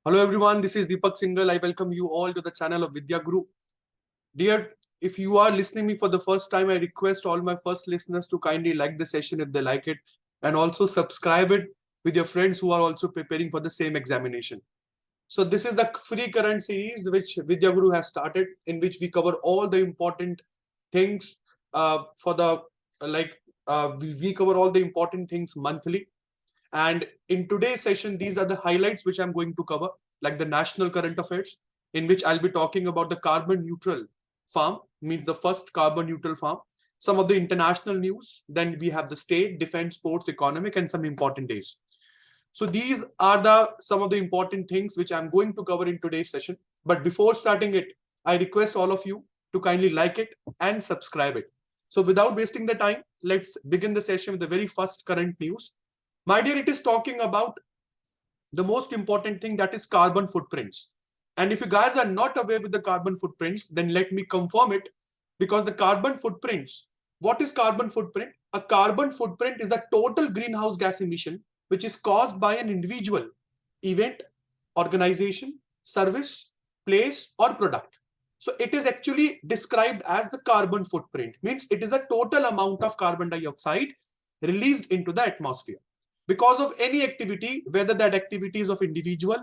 Hello everyone, this is Deepak Singhal. I welcome you all to the channel of Vidya Guru. Dear, if you are listening me for the first time, I request all my first listeners to kindly like the session if they like it, and also subscribe it with your friends who are also preparing for the same examination. So this is the free current series which Vidya Guru has started, in which we cover all the important things for the we cover all the important things monthly. And in today's session, these are the highlights which I'm going to cover, like the national current affairs, in which I'll be talking about the carbon neutral farm, means the first carbon neutral farm, some of the international news, then we have the state, defense, sports, economic, and some important days. So these are some of the important things which I'm going to cover in today's session. But before starting it, I request all of you to kindly like it and subscribe it. So without wasting the time, let's begin the session with the very first current news. My dear, it is talking about the most important thing, that is carbon footprints. And if you guys are not aware with the carbon footprints, then let me confirm it, because the carbon footprints, what is carbon footprint? A carbon footprint is the total greenhouse gas emission which is caused by an individual, event, organization, service, place, or product. So it is actually described as the carbon footprint, means it is the total amount of carbon dioxide released into the atmosphere because of any activity, whether that activity is of individual,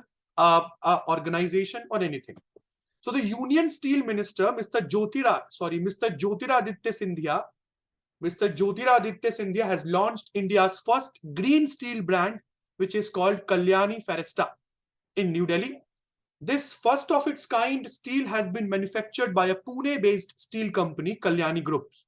organization, or anything. So the Union Steel Minister, Mr. Jyotiraditya Scindia has launched India's first green steel brand, which is called Kalyani Faresta in New Delhi. This first of its kind steel has been manufactured by a Pune-based steel company, Kalyani Groups,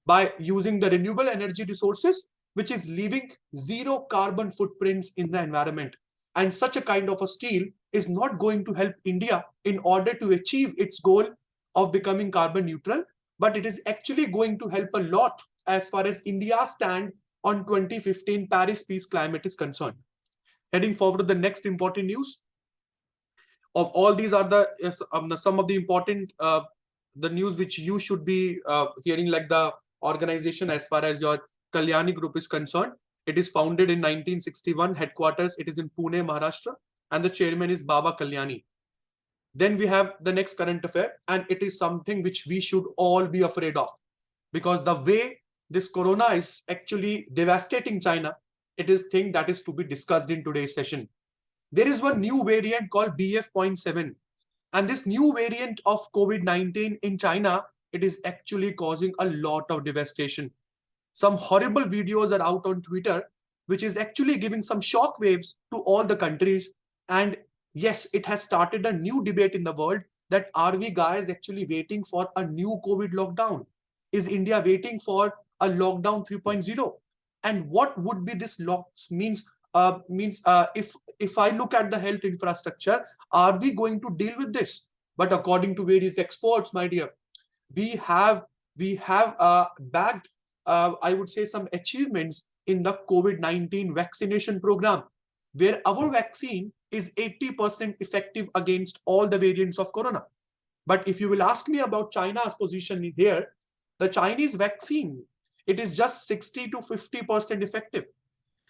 by using the renewable energy resources, which is leaving zero carbon footprints in the environment. And such a kind of a steel is not going to help India in order to achieve its goal of becoming carbon neutral, but it is actually going to help a lot as far as India's stand on 2015 Paris Peace Climate is concerned. Heading forward to the next important news. Of all these are some of the important the news which you should be hearing, like the organization as far as your Kalyani Group is concerned. It is founded in 1961, headquarters it is in Pune, Maharashtra, and the chairman is Baba Kalyani. Then we have the next current affair, and it is something which we should all be afraid of, because the way this corona is actually devastating China, it is thing that is to be discussed in today's session. There is one new variant called BF.7, and this new variant of COVID-19 in China, it is actually causing a lot of devastation. Some horrible videos are out on Twitter, which is actually giving some shock waves to all the countries. And yes, it has started a new debate in the world, that are we guys actually waiting for a new COVID lockdown? Is India waiting for a lockdown 3.0? And what would be this means? If I look at the health infrastructure, are we going to deal with this? But according to various experts, my dear, we have bagged I would say some achievements in the COVID-19 vaccination program, where our vaccine is 80% effective against all the variants of corona. But if you will ask me about China's position here, the Chinese vaccine, it is just 60 to 50% effective.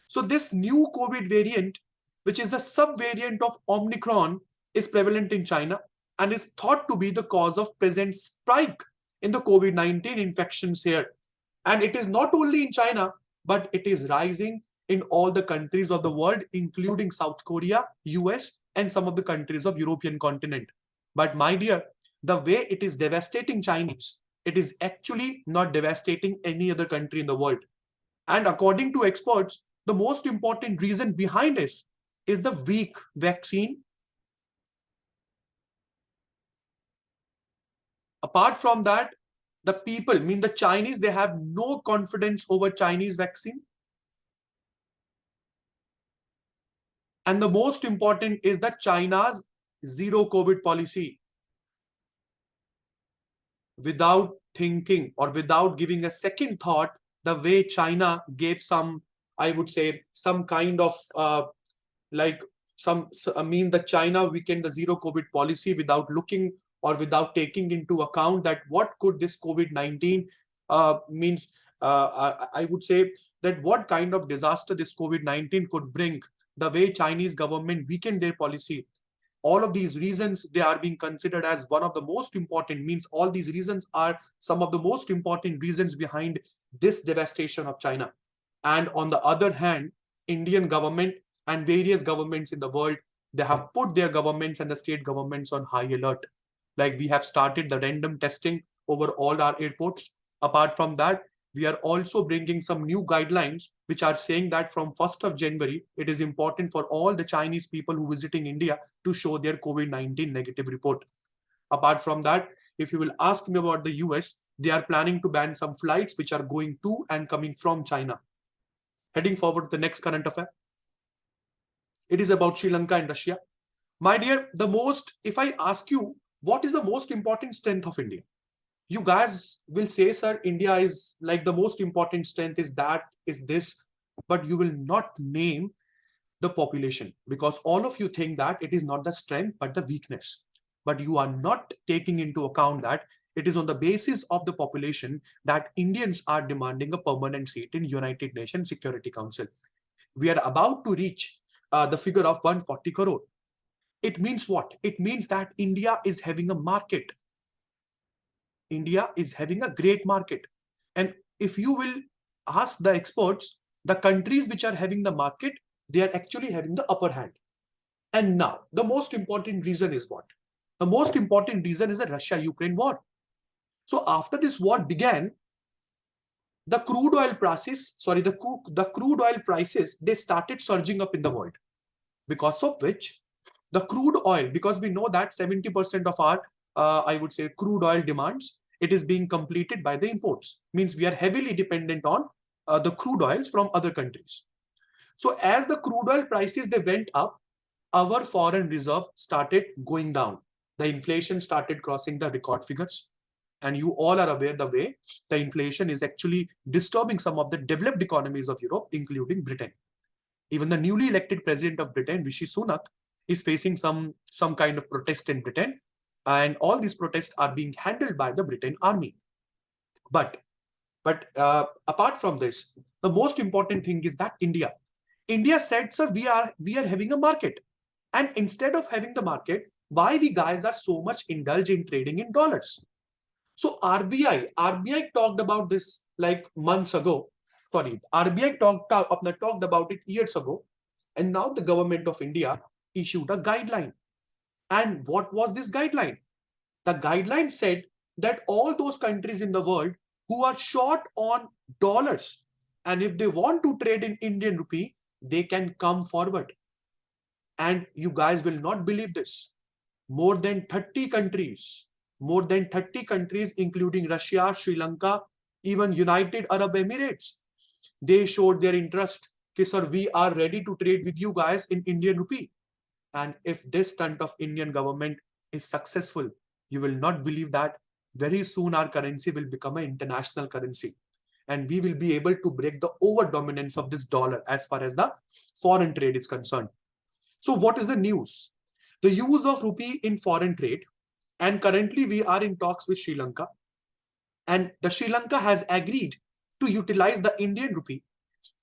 So this new COVID variant, which is the sub-variant of Omicron, is prevalent in China and is thought to be the cause of present spike in the COVID-19 infections here. And it is not only in China, but it is rising in all the countries of the world, including South Korea, US, and some of the countries of European continent. But my dear, the way it is devastating Chinese, it is actually not devastating any other country in the world. And according to experts, the most important reason behind this is the weak vaccine. Apart from that, the people, the Chinese, they have no confidence over Chinese vaccine. And the most important is that China's zero COVID policy. Without thinking or without giving a second thought, the way China gave some, I would say, some kind of the China weakened the zero COVID policy without looking or without taking into account that what could this COVID-19 means. I would say that what kind of disaster this COVID-19 could bring, the way Chinese government weakened their policy. All of these reasons, they are being considered as one of the most important, means all these reasons are some of the most important reasons behind this devastation of China. And on the other hand, Indian government and various governments in the world, they have put their governments and the state governments on high alert. Like we have started the random testing over all our airports. Apart from that, we are also bringing some new guidelines which are saying that from 1st of January, it is important for all the Chinese people who visiting India to show their COVID-19 negative report. Apart from that, if you will ask me about the US, they are planning to ban some flights which are going to and coming from China. Heading forward to the next current affair. It is about Sri Lanka and Russia. My dear, if I ask you, what is the most important strength of India? You guys will say, sir, India is like the most important strength is that, is this, but you will not name the population, because all of you think that it is not the strength, but the weakness. But you are not taking into account that it is on the basis of the population that Indians are demanding a permanent seat in United Nations Security Council. We are about to reach the figure of 140 crore. It means what? It means that India is having a market. India is having a great market. And if you will ask the experts, the countries which are having the market, they are actually having the upper hand. And now, the most important reason is what? The most important reason is the Russia-Ukraine war. So after this war began, the crude oil prices, the crude oil prices, they started surging up in the world. Because of which, the crude oil, because we know that 70% of our, I would say, crude oil demands, it is being completed by the imports. Means we are heavily dependent on the crude oils from other countries. So as the crude oil prices, they went up, our foreign reserve started going down. The inflation started crossing the record figures. And you all are aware the way the inflation is actually disturbing some of the developed economies of Europe, including Britain. Even the newly elected president of Britain, Rishi Sunak, is facing some kind of protest in Britain. And all these protests are being handled by the Britain army. But apart from this, the most important thing is that India said, sir, we are having a market. And instead of having the market, why we guys are so much indulged in trading in dollars? So RBI talked about this like months ago. Sorry, RBI talked about it years ago. And now the government of India issued a guideline. And what was this guideline? The guideline said that all those countries in the world who are short on dollars, and if they want to trade in Indian rupee, they can come forward. And you guys will not believe this. More than 30 countries, including Russia, Sri Lanka, even United Arab Emirates, they showed their interest. Okay, sir, we are ready to trade with you guys in Indian rupee. And if this stunt of Indian government is successful, you will not believe that very soon our currency will become an international currency. And we will be able to break the over-dominance of this dollar as far as the foreign trade is concerned. So what is the news? The use of rupee in foreign trade. And currently we are in talks with Sri Lanka. And the Sri Lanka has agreed to utilize the Indian rupee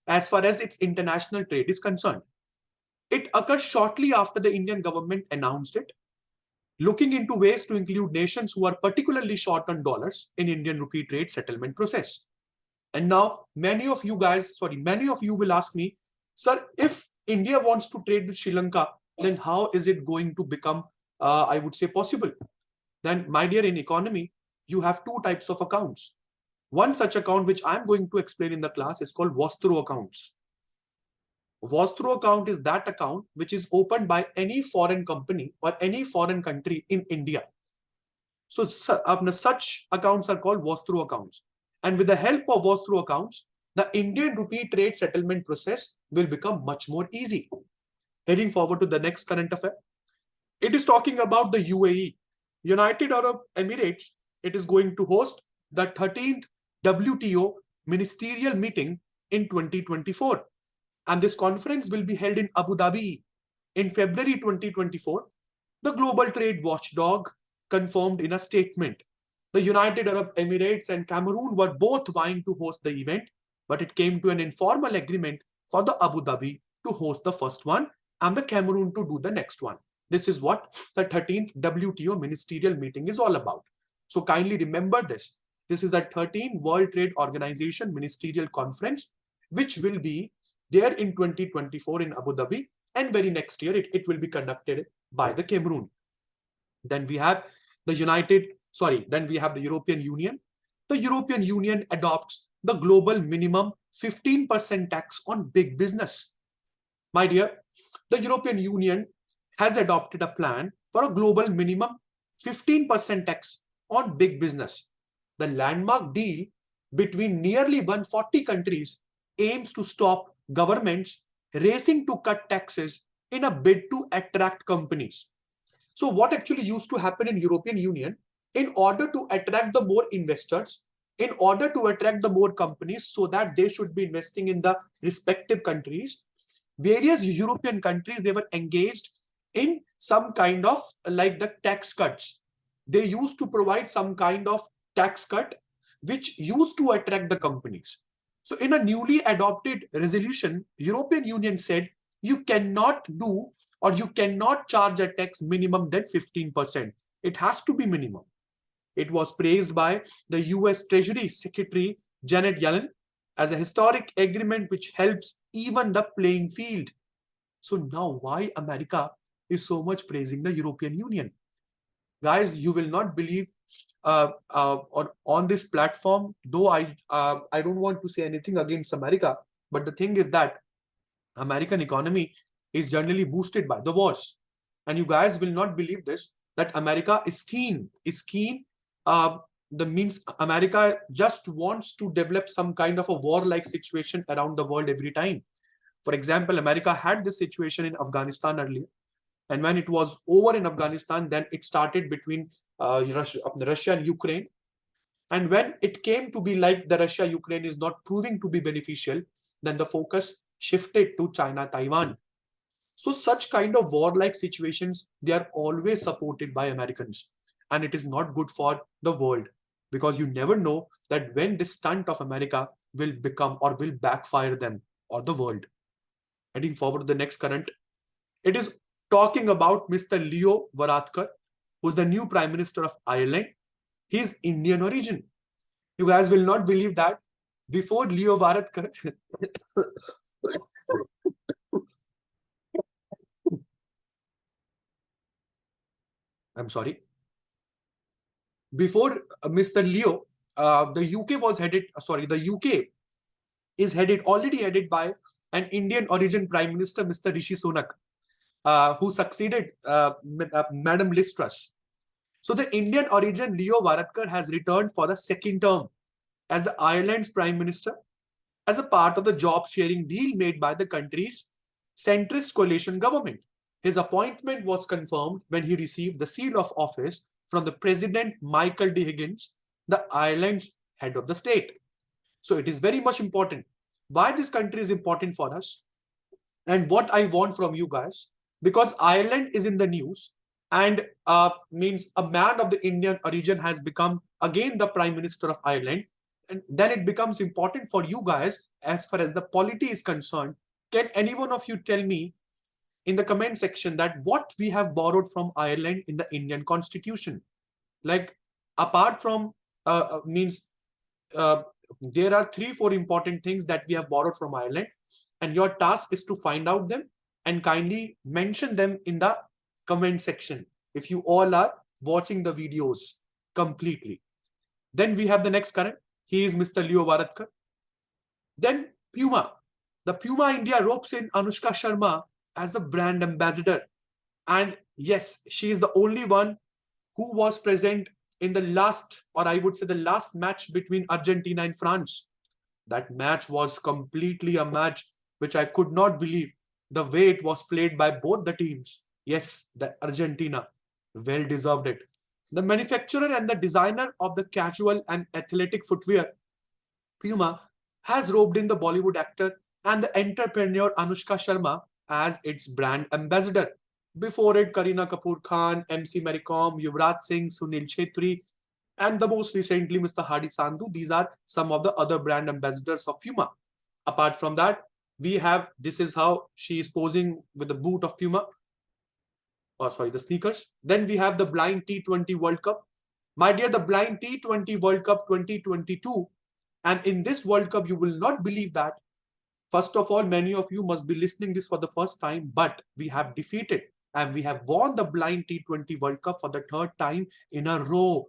as far as its international trade is concerned. It occurs shortly after the Indian government announced it, looking into ways to include nations who are particularly short on dollars in Indian rupee trade settlement process. And now many of you will ask me, sir, if India wants to trade with Sri Lanka, then how is it going to become, I would say, possible? Then, my dear, in economy, you have two types of accounts. One such account, which I'm going to explain in the class, is called Vostro accounts. Vostro account is that account which is opened by any foreign company or any foreign country in India. So such accounts are called Vostro accounts. And with the help of Vostro accounts, the Indian rupee trade settlement process will become much more easy. Heading forward to the next current affair. It is talking about the UAE, United Arab Emirates. It is going to host the 13th WTO ministerial meeting in 2024. And this conference will be held in Abu Dhabi in February 2024. The global trade watchdog confirmed in a statement. The United Arab Emirates and Cameroon were both vying to host the event, but it came to an informal agreement for the Abu Dhabi to host the first one and the Cameroon to do the next one. This is what the 13th WTO ministerial meeting is all about. So kindly remember this. This is the 13th World Trade Organization Ministerial Conference, which will be there in 2024 in Abu Dhabi, and very next year it will be conducted by the Cameroon. Then we have the European Union. The European Union adopts the global minimum 15% tax on big business. My dear, the European Union has adopted a plan for a global minimum 15% tax on big business. The landmark deal between nearly 140 countries aims to stop governments racing to cut taxes in a bid to attract companies. So what actually used to happen in European Union, in order to attract the more investors, in order to attract the more companies so that they should be investing in the respective countries, various European countries, they were engaged in some kind of like the tax cuts. They used to provide some kind of tax cut which used to attract the companies. So in a newly adopted resolution, European Union said you cannot do or you cannot charge a tax minimum than 15%. It has to be minimum. It was praised by the US Treasury Secretary Janet Yellen as a historic agreement which helps even the playing field. So now why America is so much praising the European Union? Guys, you will not believe on this platform, though I don't want to say anything against America, but the thing is that American economy is generally boosted by the wars. And you guys will not believe this, that America is keen. The means America just wants to develop some kind of a war-like situation around the world every time. For example, America had this situation in Afghanistan earlier. And when it was over in Afghanistan, then it started between Russia and Ukraine. And when it came to be like the Russia-Ukraine is not proving to be beneficial, then the focus shifted to China-Taiwan. So such kind of war-like situations, they are always supported by Americans. And it is not good for the world, because you never know that when this stunt of America will become or will backfire them or the world. Heading forward to the next current, it is talking about Mr. Leo Varadkar, who's the new Prime Minister of Ireland. He's Indian origin. You guys will not believe that before Leo Varadkar, I'm sorry, before Mr. Leo, the UK was headed, the UK is already headed by an Indian origin Prime Minister, Mr. Rishi Sunak, who succeeded Madam Liz Truss. So the Indian origin Leo Varadkar has returned for the second term as the Ireland's Prime Minister as a part of the job sharing deal made by the country's centrist coalition government. His appointment was confirmed when he received the seal of office from the President Michael D. Higgins, the Ireland's head of the state. So it is very much important. Why this country is important for us and what I want from you guys, because Ireland is in the news and means a man of the Indian origin has become again the Prime Minister of Ireland. And then it becomes important for you guys as far as the polity is concerned. Can any one of you tell me in the comment section that what we have borrowed from Ireland in the Indian Constitution? Like apart from there are 3-4 important things that we have borrowed from Ireland, and your task is to find out them and kindly mention them in the comment section if you all are watching the videos completely. Then we have the next current. He is Mr. Leo Varadkar. Then Puma. The Puma India ropes in Anushka Sharma as the brand ambassador. And yes, she is the only one who was present in the last, or I would say the last match between Argentina and France. That match was completely a match which I could not believe the way it was played by both the teams. Yes, the Argentina well deserved it. The manufacturer and the designer of the casual and athletic footwear, Puma, has roped in the Bollywood actor and the entrepreneur Anushka Sharma as its brand ambassador. Before it, Kareena Kapoor Khan, MC Mary Kom, Yuvraj Singh, Sunil Chhetri, and the most recently Mr. Hadi Sandhu. These are some of the other brand ambassadors of Puma. Apart from that, we have, this is how she is posing with the boot of Puma. the sneakers. Then we have the blind T20 World Cup. My dear, the blind T20 World Cup 2022. And in this World Cup, you will not believe that. First of all, many of you must be listening this for the first time, but we have defeated and we have won the blind T20 World Cup for the third time in a row.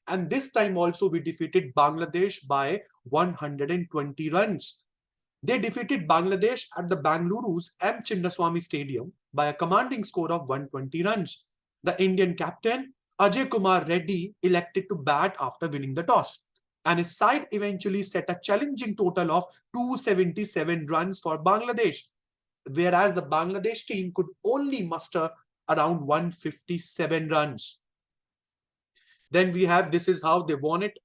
And this time also we defeated Bangladesh by 120 runs. They defeated Bangladesh at the Bengaluru's M. Chinnaswamy Stadium by a commanding score of 120 runs. The Indian captain, Ajay Kumar Reddy, elected to bat after winning the toss, and his side eventually set a challenging total of 277 runs for Bangladesh, whereas the Bangladesh team could only muster around 157 runs. Then we have, this is how they won it.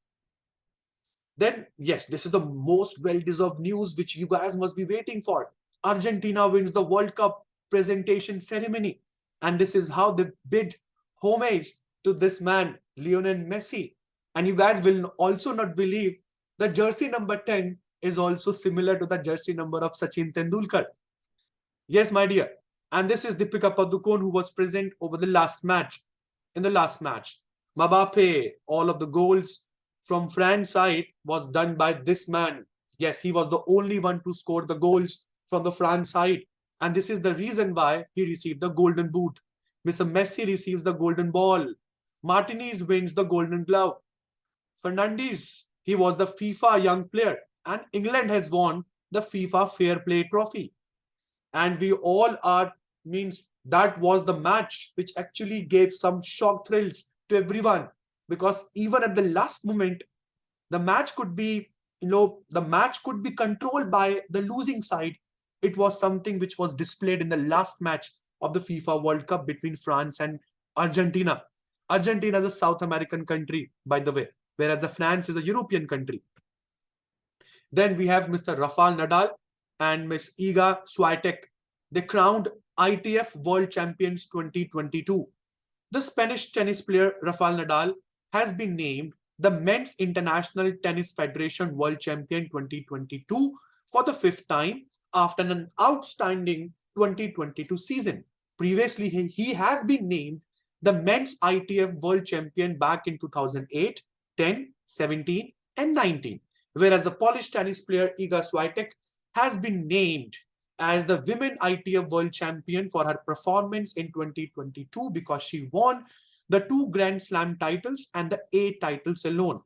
Then, yes, this is the most well-deserved news which you guys must be waiting for. Argentina wins the World Cup presentation ceremony. And this is how they bid homage to this man, Lionel Messi. And you guys will also not believe the jersey number 10 is also similar to the jersey number of Sachin Tendulkar. Yes, my dear. And this is Deepika Padukone, who was present over the last match. In the last match, Mbappe, all of the goals from France side was done by this man. Yes, he was the only one to score the goals from the France side. And this is the reason why he received the golden boot. Mr. Messi receives the golden ball. Martinez wins the golden glove. Fernandes, he was the FIFA young player. And England has won the FIFA Fair Play trophy. And we all are, that was the match which actually gave some shock thrills to everyone. Because even at the last moment, the match could be, controlled by the losing side. It was something which was displayed in the last match of the FIFA World Cup between France and Argentina. Argentina is a South American country, by the way, whereas the France is a European country. Then we have Mr. Rafael Nadal and Ms. Iga Swiatek. They crowned ITF World Champions 2022. The Spanish tennis player Rafael Nadal has been named the Men's International Tennis Federation World Champion 2022 for the 5th time after an outstanding 2022 season. Previously, he has been named the Men's ITF World Champion back in 2008, 10, 17, and 19, whereas the Polish tennis player Iga Swiatek has been named as the Women ITF World Champion for her performance in 2022 because she won the 2 Grand Slam titles and the 8 titles alone.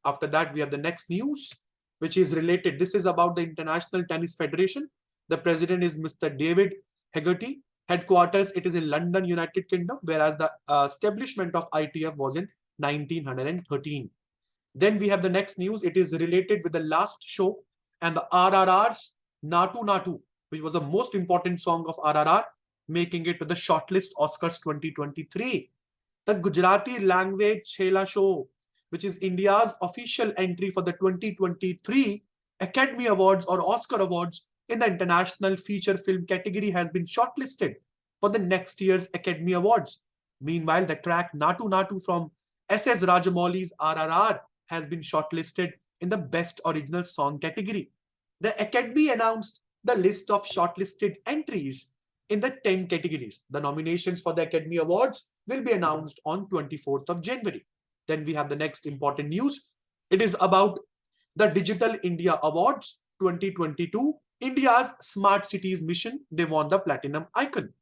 After that, we have the next news, which is related. This is about the International Tennis Federation. The president is Mr. David Hegarty. Headquarters, it is in London, United Kingdom, whereas the establishment of ITF was in 1913. Then we have the next news. It is related with the last show and the RRR's Natu Natu, which was the most important song of RRR, making it to the shortlist Oscars 2023. The Gujarati language Chhela show, which is India's official entry for the 2023 Academy Awards or Oscar Awards in the international feature film category, has been shortlisted for the next year's Academy Awards. Meanwhile, the track Natu Natu from S.S. Rajamouli's RRR has been shortlisted in the Best Original Song category. The Academy announced the list of shortlisted entries in the 10 categories. The nominations for the Academy Awards will be announced on 24th of January. Then we have the next important news. It is about the Digital India Awards 2022. India's Smart Cities mission, they won the Platinum Icon.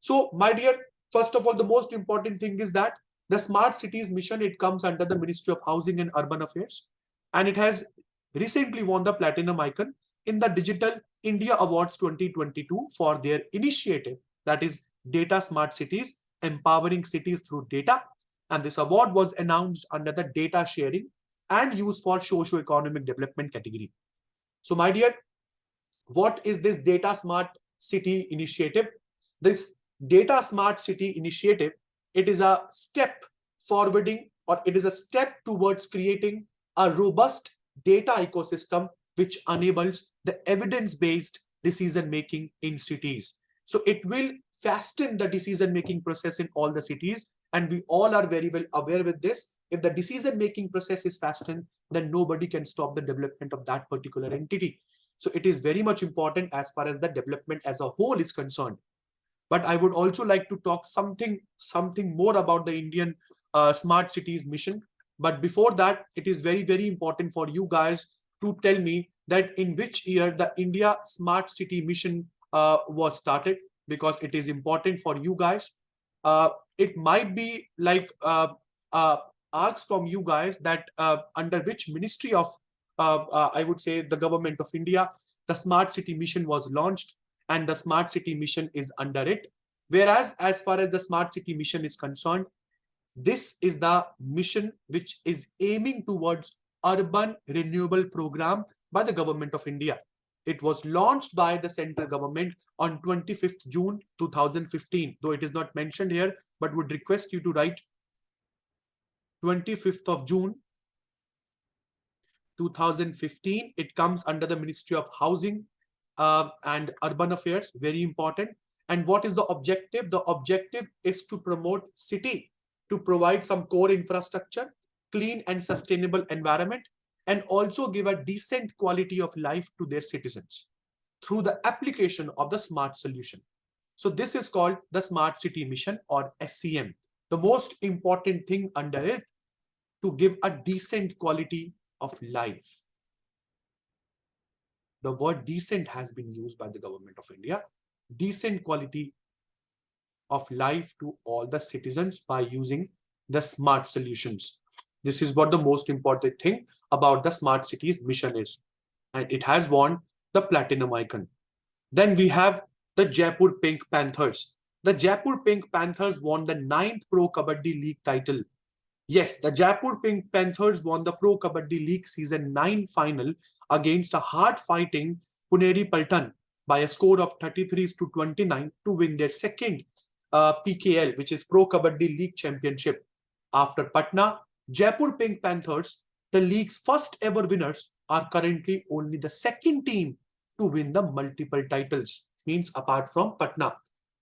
So, my dear, first of all, the most important thing is that the Smart Cities mission, it comes under the Ministry of Housing and Urban Affairs. And it has recently won the Platinum Icon in the Digital India Awards 2022 for their initiative, that is Data Smart Cities, Empowering Cities Through Data. And this award was announced under the Data Sharing and Use for Socio-Economic Development category. So, my dear, what is this Data Smart City initiative? This Data Smart City initiative, it is a step forwarding, or it is a step towards creating a robust data ecosystem which enables the evidence-based decision-making in cities. So it will fasten the decision-making process in all the cities. And we all are very well aware with this. If the decision-making process is fastened, then nobody can stop the development of that particular entity. So it is very much important as far as the development as a whole is concerned. But I would also like to talk something more about the Indian smart cities mission. But before that, it is very, very important for you guys to tell me that in which year the India Smart City Mission was started, because it is important for you guys. It might be like asked from you guys that under which ministry of, I would say, the government of India, the Smart City Mission was launched, and the Smart City Mission is under it. Whereas, as far as the Smart City Mission is concerned, this is the mission which is aiming towards urban renewable program by the government of India. It was launched by the central government on 25th June 2015, though it is not mentioned here, but would request you to write 25th of June 2015. It comes under the Ministry of Housing and Urban Affairs, very important. And what is the objective? The objective is to promote city, to provide some core infrastructure, clean and sustainable environment, and also give a decent quality of life to their citizens through the application of the smart solution. So this is called the Smart City Mission, or SCM. The most important thing under it, to give a decent quality of life. The word decent has been used by the government of India. Decent quality of life to all the citizens by using the smart solutions. This is what the most important thing about the Smart Cities Mission is. And it has won the Platinum Icon. Then we have the Jaipur Pink Panthers. The Jaipur Pink Panthers won the 9th Pro Kabaddi League title. Yes, the Jaipur Pink Panthers won the Pro Kabaddi League Season 9 final against a hard-fighting Puneri Paltan by a score of 33-29 to win their second PKL, which is Pro Kabaddi League Championship. After Patna, Jaipur Pink Panthers, the league's first ever winners, are currently only the second team to win the multiple titles. Means apart from Patna,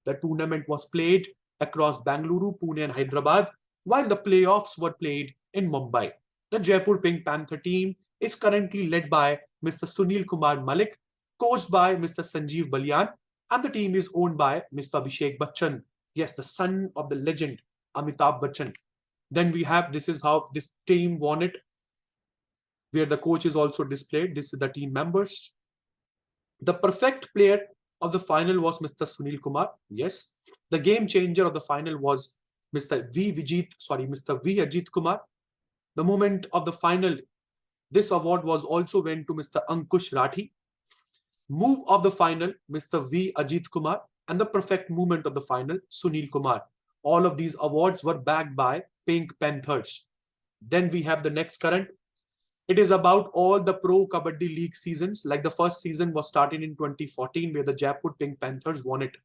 the tournament was played across Bangalore, Pune and Hyderabad, while the playoffs were played in Mumbai. The Jaipur Pink Panther team is currently led by Mr. Sunil Kumar Malik, coached by Mr. Sanjeev Balyan, and the team is owned by Mr. Abhishek Bachchan. Yes, the son of the legend Amitabh Bachchan. Then we have, this is how this team won it, where the coach is also displayed. This is the team members. The perfect player of the final was Mr. Sunil Kumar. Yes. The game changer of the final was Mr. V. Ajit Kumar. The moment of the final, this award was also went to Mr. Ankush Rathi. Move of the final, Mr. V. Ajit Kumar. And the perfect movement of the final, Sunil Kumar. All of these awards were backed by Pink Panthers. Then we have the next current. It is about all the Pro Kabaddi League seasons. Like the first season was started in 2014, where the Jaipur Pink Panthers won it.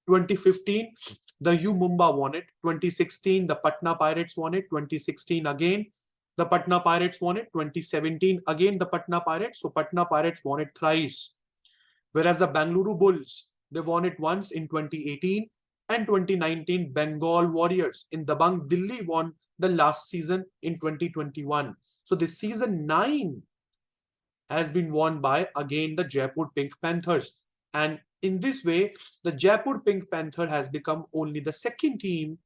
2015, the U Mumba won it. 2016, the Patna Pirates won it. 2016 again, the Patna Pirates won it. 2017 again, the Patna Pirates. So Patna Pirates won it thrice. Whereas the Bangalore Bulls, they won it once in 2018. And 2019, Bengal Warriors in Dabang Delhi won the last season in 2021. So this season 9 has been won by, again, the Jaipur Pink Panthers. And in this way, the Jaipur Pink Panther has become only the second team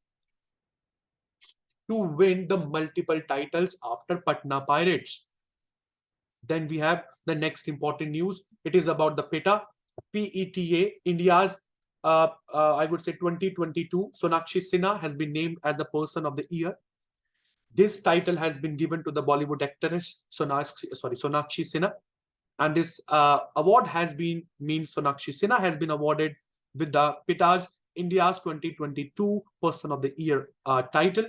to win the multiple titles after Patna Pirates. Then we have the next important news. It is about the PETA, PETA, India's I would say 2022. Sonakshi Sinha has been named as the Person of the Year. This title has been given to the Bollywood actress Sonakshi Sinha. And this award has been, Sonakshi Sinha has been awarded with the PETA's India's 2022 Person of the Year title.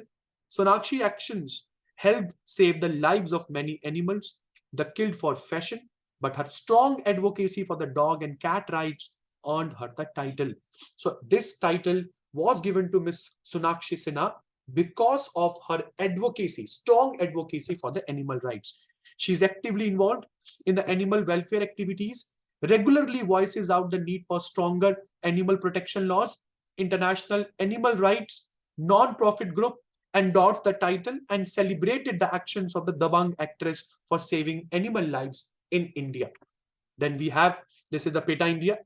Sonakshi actions helped save the lives of many animals that killed for fashion, but her strong advocacy for the dog and cat rights earned her the title. So this title was given to Miss Sonakshi Sinha because of her advocacy, strong advocacy for the animal rights. She is actively involved in the animal welfare activities, regularly voices out the need for stronger animal protection laws. International Animal Rights non-profit group endorsed the title and celebrated the actions of the Dabang actress for saving animal lives in India. Then we have, this is the Peta India,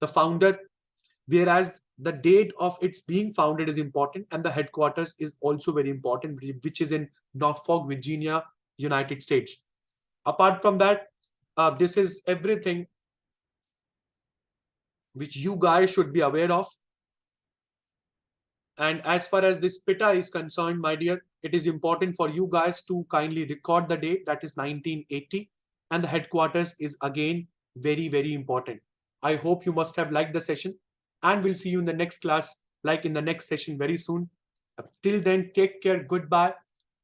the founder, whereas the date of its being founded is important, and the headquarters is also very important, which is in Norfolk, Virginia, United States. Apart from that, this is everything which you guys should be aware of. And as far as this PITA is concerned, my dear, it is important for you guys to kindly record the date, that is 1980. And the headquarters is again very, very important. I hope you must have liked the session, and we'll see you in the next class, like in the next session very soon. Till then, take care, goodbye.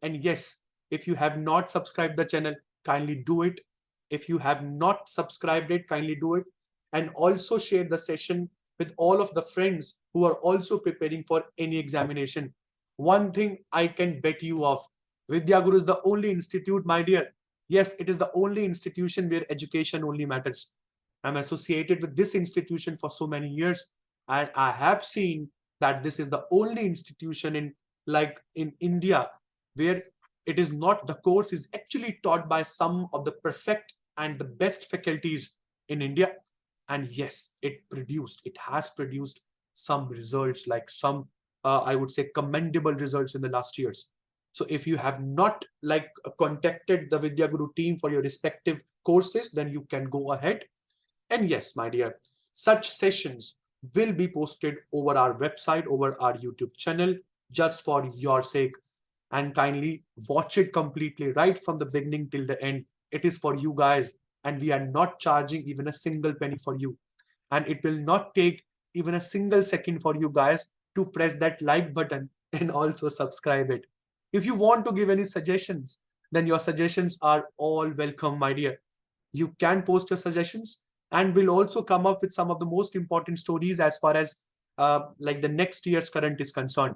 And yes, if you have not subscribed the channel, kindly do it. If you have not subscribed it, kindly do it. And also share the session with all of the friends who are also preparing for any examination. One thing I can bet you of, Vidya Guru is the only institute, my dear. Yes, it is the only institution where education only matters. I'm associated with this institution for so many years, and I have seen that this is the only institution in India where it is not, the course is actually taught by some of the perfect and the best faculties in India. And yes, it has produced some results, like some I would say commendable results in the last years. So if you have not contacted the Vidya Guru team for your respective courses, then you can go ahead. And yes, my dear, such sessions will be posted over our website, over our YouTube channel, just for your sake. And kindly watch it completely, right from the beginning till the end. It is for you guys, and we are not charging even a single penny for you. And it will not take even a single second for you guys to press that like button and also subscribe it. If you want to give any suggestions, then your suggestions are all welcome, my dear. You can post your suggestions, and we'll also come up with some of the most important stories as far as the next year's current is concerned.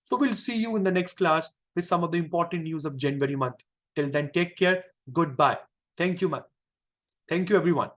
So we'll see you in the next class with some of the important news of January month. Till then, take care. Goodbye. Thank you, man. Thank you, everyone.